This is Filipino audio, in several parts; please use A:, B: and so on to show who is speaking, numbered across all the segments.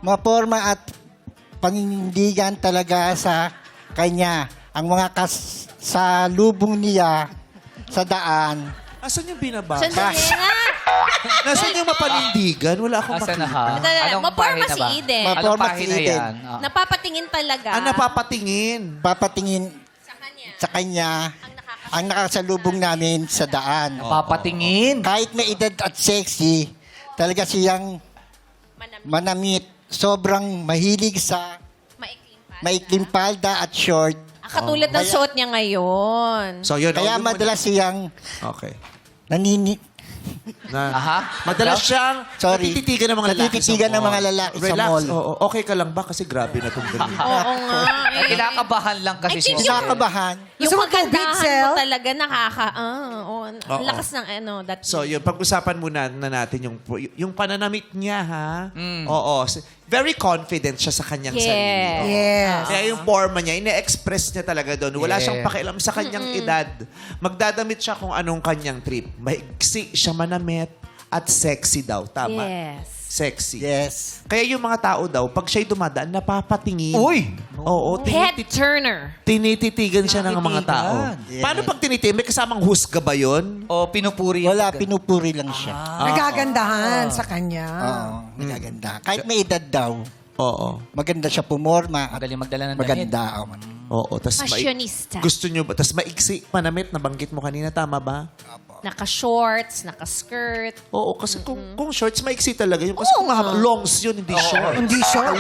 A: maporma at paninindigan talaga sa kanya. Ang mga sa lubong niya sa daan.
B: Asan yung binabasa?
C: Sandali nga.
B: Nasaan yung mapanindigan? Wala akong
D: Asa na
B: makita.
D: ha?
C: Sandali,
D: Anong
C: maporma
D: pahina
C: si
D: ba?
C: Eden.
D: Anong
A: Maporma si
D: pahina
A: Eden.
D: yan? Ah.
C: Napapatingin talaga.
B: Napapatingin.
A: Papatingin
C: Sa kanya.
A: sa kanya
C: Ang
A: ang nakasalubong namin sa daan.
D: Papatingin.
A: Kahit may edad at sexy, talaga siyang manamit. Sobrang mahilig sa maikling palda at short.
C: Katulad ng suot niya ngayon.
B: So, yun.
A: Kaya
B: yun
A: madalas siyang
B: Okay.
D: Aha.
B: Madalas siyang
A: Sorry.
B: natititigan ng mga lalaki
A: Natititigan
B: sa
A: ng
B: mall.
A: mga lalaki sa
B: Relax.
A: mall.
B: Oo, okay ka lang ba? Kasi grabe na itong ganito.
C: Oo nga. Eh.
D: Kinakabahan lang kasi
C: I think
D: siya.
A: Kinakabahan.
C: Yung
E: Gusto mo tubig,
C: kagandahan
E: Sel?
C: mo talaga nakaka... ang
B: Oo.
C: lakas ng that.
B: So, yun, pag-usapan muna na natin yung pananamit niya, ha? Oo. Very confident siya sa kanyang sarili.
E: Yes.
B: Kaya yung forma niya, ine-express niya talaga doon. Wala
D: Yeah.
B: siyang pakialam sa kanyang edad. Magdadamit siya kung anong kanyang trip. Maiksi siya manamit at sexy daw. Tama?
C: Yes.
B: Sexy.
A: Yes.
B: Kaya yung mga tao daw, pag siya'y dumadaan, napapatingin.
D: Uy!
B: Oo,
C: Head turner.
B: tinititigan siya ng mga tao.
A: Yeah.
B: Paano pag tinitigan? May kasamang husga ba yun?
D: O pinupuri.
A: Wala, pinupuri lang siya.
E: Nagagandahan sa kanya.
A: Oo, nagaganda. Kahit may edad daw,
B: Oo.
A: maganda siya pumorma at
D: Magaling magdala ng damit.
A: maganda.
B: Oo. Tas
C: Fashionista.
B: gusto nyo ba? Tapos maiksi manamit, nabanggit mo kanina, tama ba?
C: Naka-shorts, naka-skirt.
B: Oo, kasi kung shorts, maiksi talaga yun. Kasi kung mahaba, longs yun, hindi short.
E: Hindi short.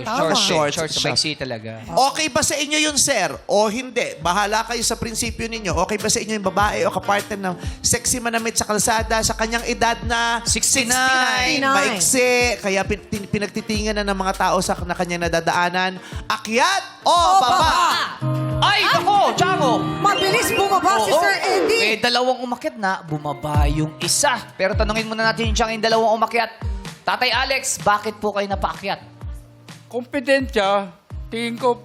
B: Shorts,
D: Shorts. Maiksi talaga.
B: Okay ba sa inyo yun, sir? O hindi? Bahala kayo sa prinsipyo ninyo. Okay ba sa inyo yung babae o kapartner ng sexy manamit sa kalsada sa kanyang edad na
D: 69?
B: Maiksi. Kaya pinagtitingan na ng mga tao sa na kanyang nadadaanan. Akyat o baba?
D: Ay, ako! Tiago!
E: Mabilis bumaba si Sir Eddie.
D: Dalawang umakyat na, bumaba yung isa. Pero tanungin muna natin yung dalawang umakyat. Tatay Alex, bakit po kayo napaakyat?
F: Confident siya, tingin ko,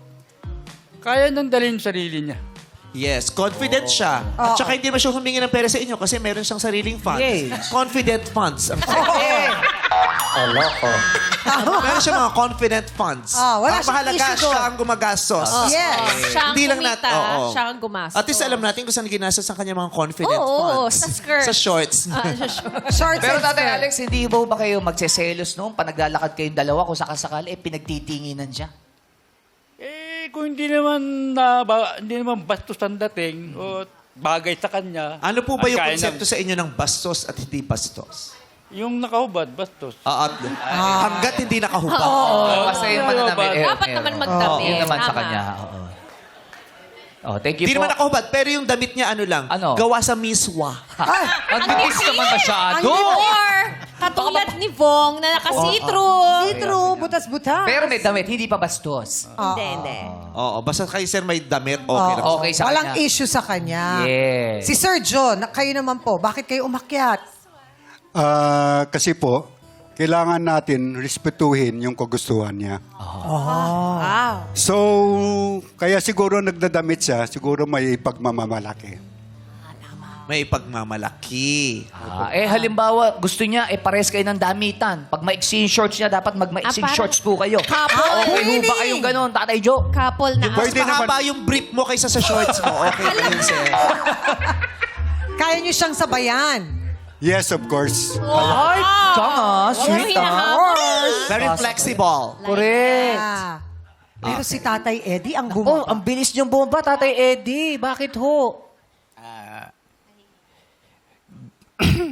F: kaya nang dalhin yung sarili niya.
B: Yes, confident siya. At saka hindi naman siya humingi ng pera sa inyo kasi meron siyang sariling funds.
D: Yes.
B: Confident funds. Meron siya mga confident funds.
E: Wala
B: Ang
E: siyang
B: mahalaga,
E: issue doon.
B: siya ang gumagastos.
E: Yes.
C: Siya ang
B: Hindi lang
C: kumita,
B: oo.
C: siya ang gumastos.
B: At least alam natin kung saan ginastos ang kanyang mga confident
C: Oo,
B: funds.
C: sa skirt.
B: Sa shorts.
E: Short
D: Pero
E: and
D: Tatay
E: skirt.
D: Alex, hindi ba kayo magseselos noon pag naglalakad kayong dalawa kung sakasakali, pinagtitinginan siya?
F: Kung hindi naman, hindi naman bastos ang dating o bagay sa kanya.
B: Ano po ba yung
F: at kaya
B: konsepto sa inyo ng bastos at hindi bastos?
F: Yung nakahubad, bastos.
B: Hanggat hindi nakahubad.
D: Basta yung mananamit.
C: Dapat naman magdamit.
D: Yun naman sa
C: Tama.
D: kanya. Oo. Oh, thank you
B: Hindi
D: po.
B: naman nakahubad, pero yung damit niya ano lang,
D: Ano?
B: gawa sa miswa.
D: Ang bilis naman masyado.
C: Or, katulad ni Vong na naka-see-through.
E: True, butas-butas.
D: Pero may damit, hindi pa bastos.
C: Hindi.
B: Oo, basta kayo sir may damit, okay lang.
D: Okay sa
E: Walang
D: kanya.
E: issue sa kanya.
D: Yes.
E: Si Sir John, kayo naman po, bakit kayo umakyat?
G: Kasi po, kailangan natin respetuhin yung kagustuhan niya.
C: Wow.
G: So, kaya siguro nagdadamit siya, siguro may pagmamamalaki.
B: May pagmamalaki.
D: Halimbawa, gusto niya, pares kayo ng damitan. Pag maiksi yung shorts niya, dapat mag-maiksing
C: parang
D: shorts po kayo.
C: couple.
D: Okay ho ba kayong ganun, Tatay Joe?
C: Couple na.
B: Mas
G: Pwede
B: mahaba yung brief mo kaysa sa shorts mo. Okay pa yun, sir.
E: Kaya niyo siyang sabayan.
G: Yes, of course.
D: Ay, tanga, sweet
B: Very flexible.
D: Correct.
E: Pero si Tatay Eddie ang
D: Oh,
E: bumaba.
D: ang bilis niyong bumaba, Tatay Eddie. Bakit ho?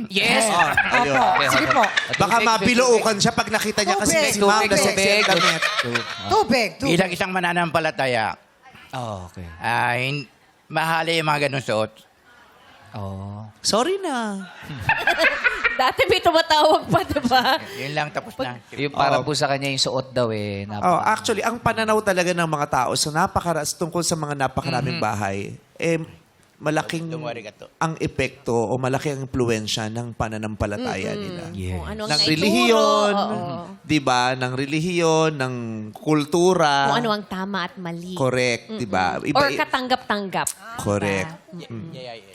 D: Yes.
B: Ayun.
E: Sige po.
B: Baka mabilookan siya pag nakita niya kasi
E: Tubig,
B: si ma'am na
E: tubig,
B: sexy ang damit.
E: Tubig.
H: Bilang isang mananampalataya,
D: Okay.
H: mahali yung mga ganun suot.
D: Oh.
B: Sorry na.
C: Dati may tumatawag pa, diba?
H: Yun lang, tapos na.
D: Yung para po sa kanya yung suot daw eh.
B: Oh, actually, ang pananaw talaga ng mga tao sa tungkol sa mga napakaraming bahay, malaking
H: Dumarigato.
B: ang epekto o malaki ang impluensya ng pananampalataya nila.
D: Yes.
C: Kung ano ang
B: Ng
C: naituro,
B: relihiyon,
C: oo.
B: 'di ba? Ng relihiyon, ng kultura.
C: Kung ano ang tama at mali.
B: Correct, 'di ba?
C: Or katanggap-tanggap.
B: Correct.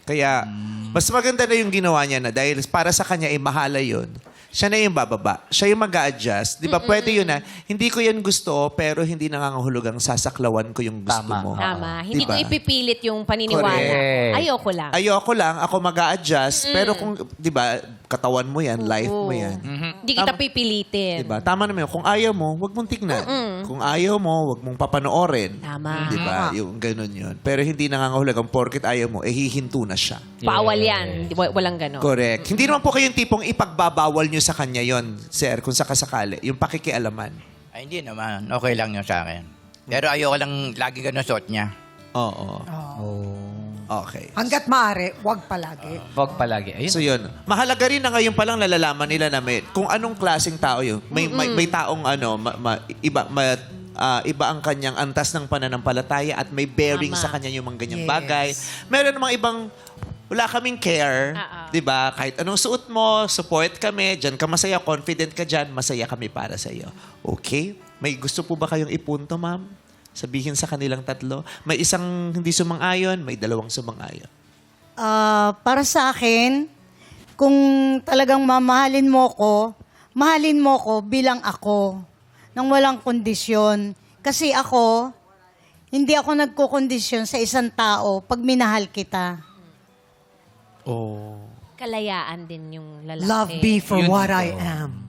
B: Kaya mas maganda na yung ginawa niya na dahil para sa kanya ay mahala 'yon. Siya na yung bababa. Siya yung mag-a-adjust. Di ba? Pwede yun na, hindi ko yan gusto, pero hindi nangangahulugang sasaklawan ko yung gusto
D: Tama.
B: mo.
C: Tama. Hindi
B: Diba?
C: ko ipipilit yung paniniwala.
D: Correct.
C: Ayoko lang.
B: Ayoko lang, ako mag-a-adjust, pero kung, di ba, katawan mo yan, life mo yan.
C: Hindi kita pipilitin.
B: Diba? Tama naman yun. Kung ayaw mo, wag mong tignan. Kung ayaw mo, wag mong papanoorin.
C: Tama.
B: Diba? Yung ganun yun. Pero hindi nangangahulugang porket ayaw mo, hihinto na siya.
C: Bawal yan. Walang ganon.
B: Correct. Hindi naman po kayong tipong ipagbabawal nyo sa kanya yon, sir, kung sakasakali. Yung pakikialaman.
H: Ay, hindi naman. Okay lang yun sa akin. Pero ayoko lang lagi ganun suot niya.
B: Oo. Okay.
E: Hanggat maaari, wag palagi.
D: Wag palagi. Ayun.
B: So yun, mahalaga rin na ngayon palang nalalaman nila na kung anong klaseng tao yun. May taong iba ang kanyang antas ng pananampalataya at may bearing
C: Tama.
B: sa kanya yung mga ganyang bagay. Meron namang ibang wala kaming care, 'di ba? Kahit anong suot mo, support kami, diyan ka masaya, confident ka diyan, masaya kami para sa iyo. Okay? May gusto po ba kayong ipunto, ma'am? Sabihin sa kanilang tatlo. May isang hindi sumang-ayon, may dalawang sumang-ayon.
I: Para sa akin, kung talagang mamahalin mo ko bilang ako, nang walang kondisyon. Kasi ako, hindi ako nagkukondisyon sa isang tao pag minahal kita.
C: Kalayaan din yung lalaki.
E: Love me for
D: Yun
E: what
D: ito.
E: I am.